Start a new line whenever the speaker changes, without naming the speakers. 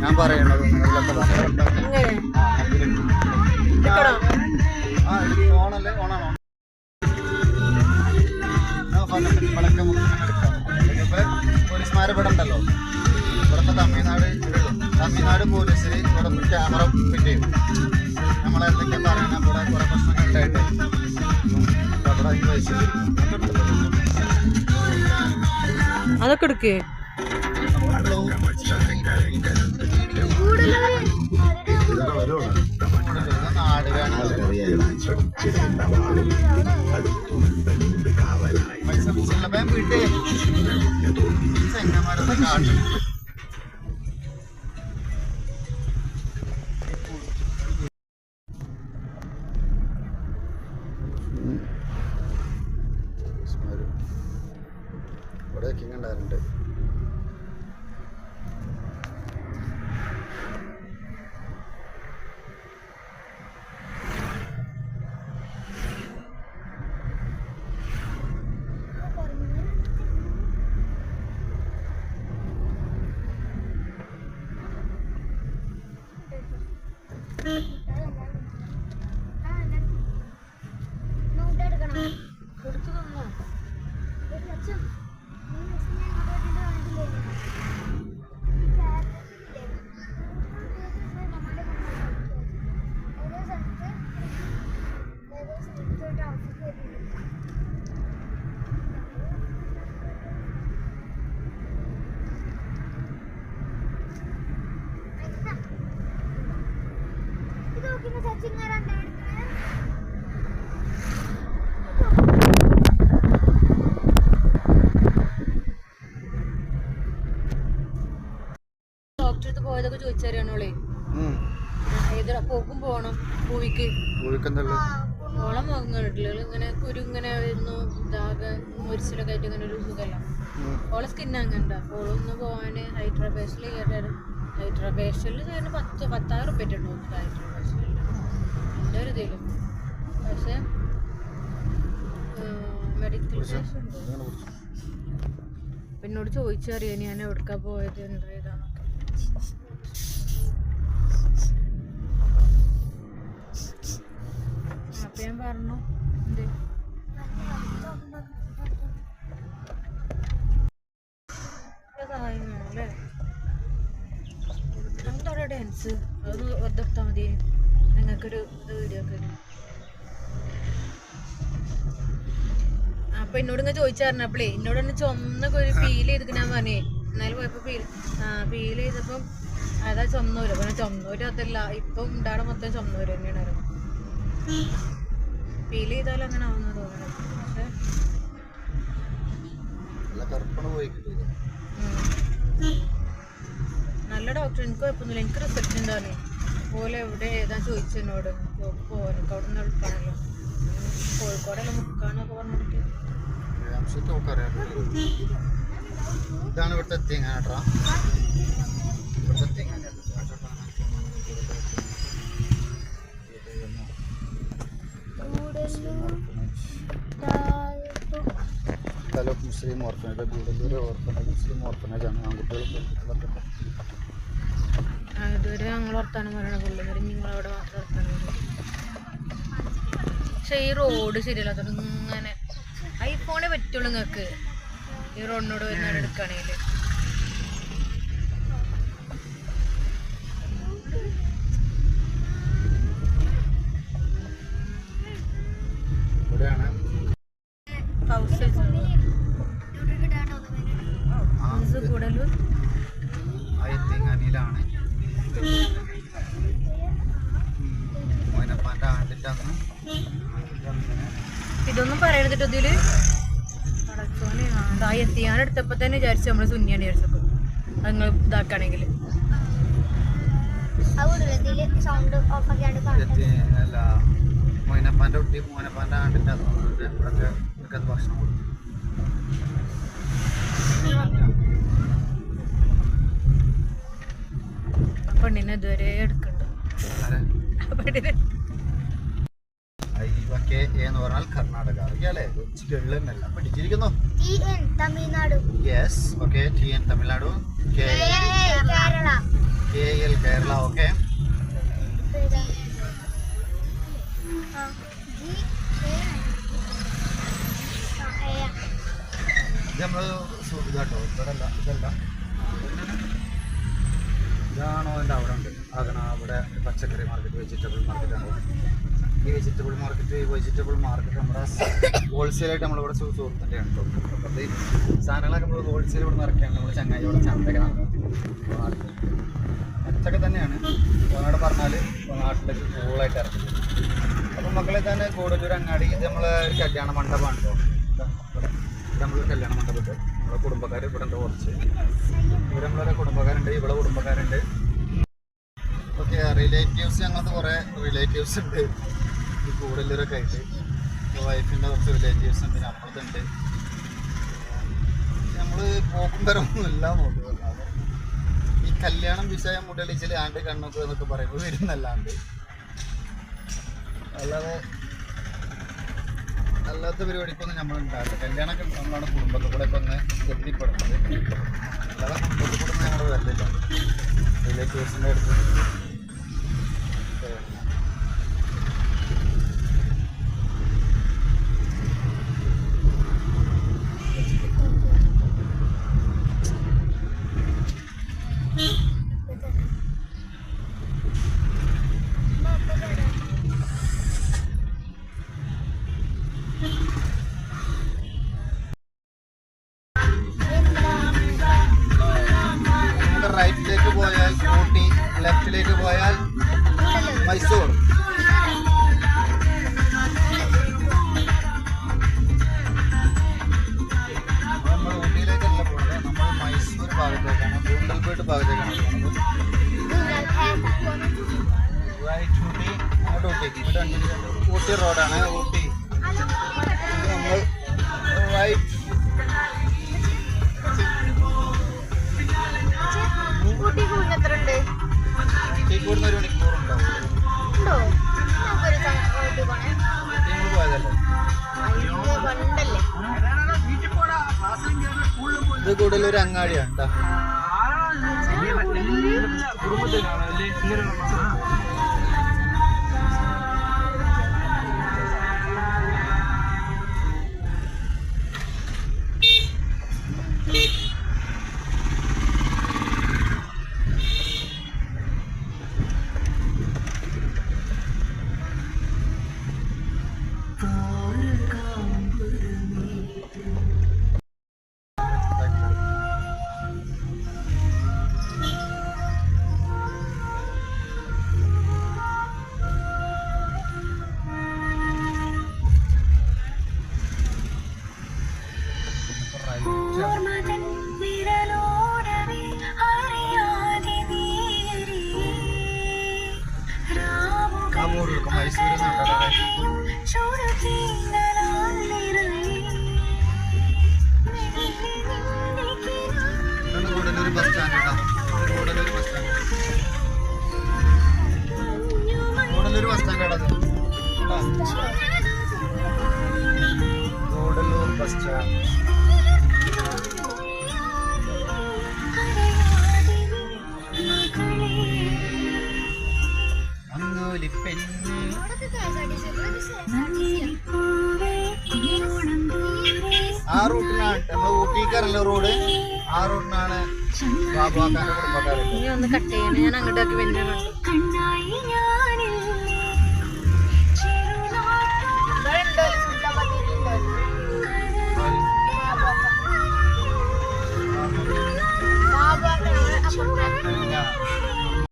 ഞാൻ പറയണത് ഓണല്ലേ ഓണാണോ പോലീസ്മാരെ ഇവിടെ ഉണ്ടല്ലോ. ഇവിടുത്തെ തമിഴ്നാട് പോലീസിൽ ഇവിടെ ക്യാമറ ഫിറ്റ് ചെയ്യും. നമ്മളെന്തൊക്കെ പറയണം, ഇവിടെ കുറെ പ്രശ്നങ്ങൾ ഉണ്ടായിട്ട് അവിടെ ഈ വയസ്സിൽ
അതൊക്കെ എടുക്കേ
നാട് വേണം വീട്ടേ ചെങ്ങന്മാരൊക്കെ കാട്ടും. ഇവിടെ കിങ് ഉണ്ടായിട്ടുണ്ട്.
ഡോക്ടറടുത്ത് പോയതൊക്കെ ചോദിച്ചറിയണോളേ. പോക്കും പോണം മൂവിക്ക് ഓളം മുഖം കണ്ടിട്ടില്ല. ഇങ്ങനെ കുരു ഇങ്ങനെ വരുന്നു, ഇതാകെ മുരിച്ചിലൊക്കെ ആയിട്ട് ഇങ്ങനെ ഒരു സുഖമല്ല. ഓളെ സ്കിന്ന് അങ്ങണ്ട. ഓളൊന്ന് പോവാന് ഹൈഡ്രാ ഫേഷ്യൽ ചെയ്തിട്ട് ഹൈഡ്രാ ഫേഷ്യൽ ചെയ്യുന്ന 10,000 റുപ്യ ഉണ്ടോ ഹൈഡ്രാ ഫേഷ്യൽ എൻ്റെ ഒരു ഇതിലും. പക്ഷെ മെഡിക്കൽ ഫീസ് ഉണ്ട്. എന്നോട് ചോദിച്ചറിയാൻ ഞാൻ എവിടേക്കാ പോയത് എന്താ ഇതാന്നൊക്കെ. അപ്പൊ ഞാൻ പറഞ്ഞു എന്ത് സഹായം വേണം അല്ലേ. എന്താ ഡാൻസ് അത് വെറുതെ മതി. നിങ്ങൾക്കൊരു വീഡിയോ ഒക്കെ അപ്പൊ എന്നോട് ഇങ്ങനെ ചോദിച്ചറിഞ്ഞപ്പോളേ എന്നോട് തന്നെ ചൊന്നൊക്കെ ഒരു ഫീൽ ചെയ്തിട്ട് ഞാൻ പറഞ്ഞേ. എന്നാലും പോയപ്പോ ഫീൽ ചെയ്തപ്പം അതാ ചൊന്നൂര്. അപ്പൊ ചൊന്നൂര് അതല്ല, ഇപ്പം ഉണ്ടാടെ മൊത്തം ചൊന്നൂര് തന്നെയാണ്. ഫീൽ ചെയ്താലും അങ്ങനെ ആവുന്ന തോന്നുന്നത്. പക്ഷെ നല്ല ഡോക്ടർ, എനിക്ക് കുഴപ്പമൊന്നുമില്ല. എനിക്ക് റിസൾട്ട് ഉണ്ടാകുന്നേ പോലെ എവിടെ ഏതാ ചോദിച്ചെന്നോട്. പോകാനൊക്കെ അവിടെ നിന്ന് എടുക്കാണല്ലോ, കോഴിക്കോടെല്ലാം മുക്കാന്നൊക്കെ പറഞ്ഞിട്ട്.
ഇതാണ് ഇവിടുത്തെ തേങ്ങാട്ടാ. ഇവിടുത്തെ തേങ്ങ തലപ്പ് മുസ്ലിം ഓർഫനേജ്, ഗൂഡല്ലൂർ ഓർഫനേജ് മുസ്ലിം ഓർഫനേജാണ്. ആൺകുട്ടികൾക്ക്
ഇതുവരെ ഞങ്ങൾ വർത്താനം പറയണ പുള്ളിവരും നിങ്ങളവിടെ മാത്രം വർത്താനം. പക്ഷെ ഈ റോഡ് ശരിയല്ലാത്ത ഇങ്ങനെ ഐഫോണേ പറ്റുള്ളൂ നിങ്ങൾക്ക് ഈ റോഡിനോട് വരുന്ന എടുക്കുകയാണെങ്കിൽ. കൂടല്ലൂർ
അനിലാണ്
ഇതൊന്നും പറയരുതിട്ടോ ഇതില്. എത്തിയാൻ എടുത്തപ്പോ തന്നെ വിചാരിച്ചു നമ്മള് സുന്നിയാണ് വിചാരിച്ചപ്പോ നിങ്ങൾ ഇതാക്കുകയാണെങ്കിൽ.
അല്ല മോനപ്പാൻ്റെ കുട്ടി മോനപ്പാൻ്റെ ആണ്ടിൻ്റെ ഇവിടെയൊക്കെ ഭക്ഷണം കൊടുക്കും.
പെണ്ണിനെ ഇതുവരെ എടുക്കണ്ട.
എന്ന് പറഞ്ഞാൽ Karnataka അറിയാലേ. പഠിച്ചിരിക്കുന്നു.
Tamil Nadu.
Yes okay. TN Tamil Nadu. KA നമ്മൾ ഇതാട്ടോ ഇതല്ല ഇതാണോ എൻ്റെ അവിടെ ഉണ്ട് അതാണ് അവിടെ പച്ചക്കറി മാർക്കറ്റ് വെജിറ്റബിൾ മാർക്കറ്റാണ്. ഈ വെജിറ്റബിൾ മാർക്കറ്റ് നമ്മുടെ ഹോൾസെയിലായിട്ട് നമ്മളിവിടെ സുഹൃത്തിൻ്റെ ആണ് കേട്ടോ. അപ്പോൾ ഈ സാധനങ്ങളൊക്കെ നമ്മൾ ഹോൾസെയിൽ ഇവിടെ നിറയ്ക്കുകയാണ്. നമ്മൾ ചങ്ങായി ഇവിടെ ചന്തയൊക്കെ നടക്കുന്നത് പച്ചക്കെ തന്നെയാണ്. ഓനോട് പറഞ്ഞാൽ നാട്ടിലേക്ക് ഫുള്ളായിട്ട് ഇറക്കും. അപ്പം മക്കളെ തന്നെ കൂടല്ലൂർ അങ്ങാടി ഇത് നമ്മളെ ഒരു കല്യാണ മണ്ഡപമാണ് കേട്ടോ. ഇവിടെ നമ്മൾ കല്യാണ മണ്ഡപമുണ്ട്. നമ്മളെ കുടുംബക്കാർ ഇവിടെ ഉണ്ട് കുറച്ച്. ഇവിടെ നമ്മളൊരു കുടുംബക്കാരുണ്ട്, ഇവിടെ കുടുംബക്കാരുണ്ട്. ഓക്കെ, റിലേറ്റീവ്സ് ഞങ്ങൾക്ക് കുറേ റിലേറ്റീവ്സ് ഉണ്ട് ഈ കൂടല്ലൂരൊക്കെ ആയിട്ട്. വൈഫിൻ്റെ കുറച്ച് റിലേറ്റീവ്സ് ഉണ്ട്, നമ്മളതുണ്ട്. നമ്മൾ പോക്കും തരമൊന്നുമില്ല നോക്കുക. ഈ കല്യാണം വിഷയം മുടലിച്ചിൽ ആണ്ട് കണ്ണൊക്കെ എന്നൊക്കെ പറയുമ്പോൾ വരുന്നല്ലാണ്ട് അല്ലാത്ത പരിപാടിക്കൊന്നും നമ്മളുണ്ടാവില്ല. കല്യാണമൊക്കെ നമ്മളാണ് കുടുംബത്തിൽ കൂടെ ഒക്കെ ഒന്ന് എത്തിപ്പെടുന്നത്. അല്ലാതെ കുടുംബത്തിൽ കൂടെ ഒന്നും ഞങ്ങൾ വരില്ല. റിലേറ്റീവ്സിൻ്റെ അടുത്ത് റൈറ്റിലേക്ക് പോയാൽ ഊട്ടി, ലെഫ്റ്റിലേക്ക് പോയാൽ മൈസൂർ. നമ്മൾ ഊട്ടിയിലേക്കല്ല പോകുന്നത്, നമ്മൾ മൈസൂർ ഭാഗത്തേക്കാണ്, ഗൂണ്ടൽപേട്ട് ഭാഗത്തേക്കാണ് പോകുന്നത്. റൈറ്റ് ഊട്ടി, അങ്ങോട്ട് ഊട്ടി, ഊട്ടി റോഡാണ്. ഊട്ടി നമ്മൾ റൈറ്റ് ഊട്ടിക്കൂടുന്ന 1 മണിക്കൂറുണ്ടാവും. നിങ്ങൾ പോയതല്ലേ? ഇത് കൂടുതലൊരു അങ്ങാടിയാണ് കേട്ടോ. ഗൂഡല്ലൂർ ബസ് സ്റ്റാൻഡ് കേട്ടോ. Gudalur bus stand, Gudalur bus stand കേട്ടോ. Gudalur bus stand. ആ റൂട്ടിനാണ് നമ്മൾ ഊട്ടിക്കാരല്ല റോഡ്, ആ റൂട്ടിനാണ് ബാബുവാക്കാന്റെ കുടുംബക്കാരുണ്ട്.
ഇനി ഒന്ന് കട്ട് ചെയ്യണം, ഞാൻ അങ്ങോട്ടേക്ക് വരുന്നുണ്ട്.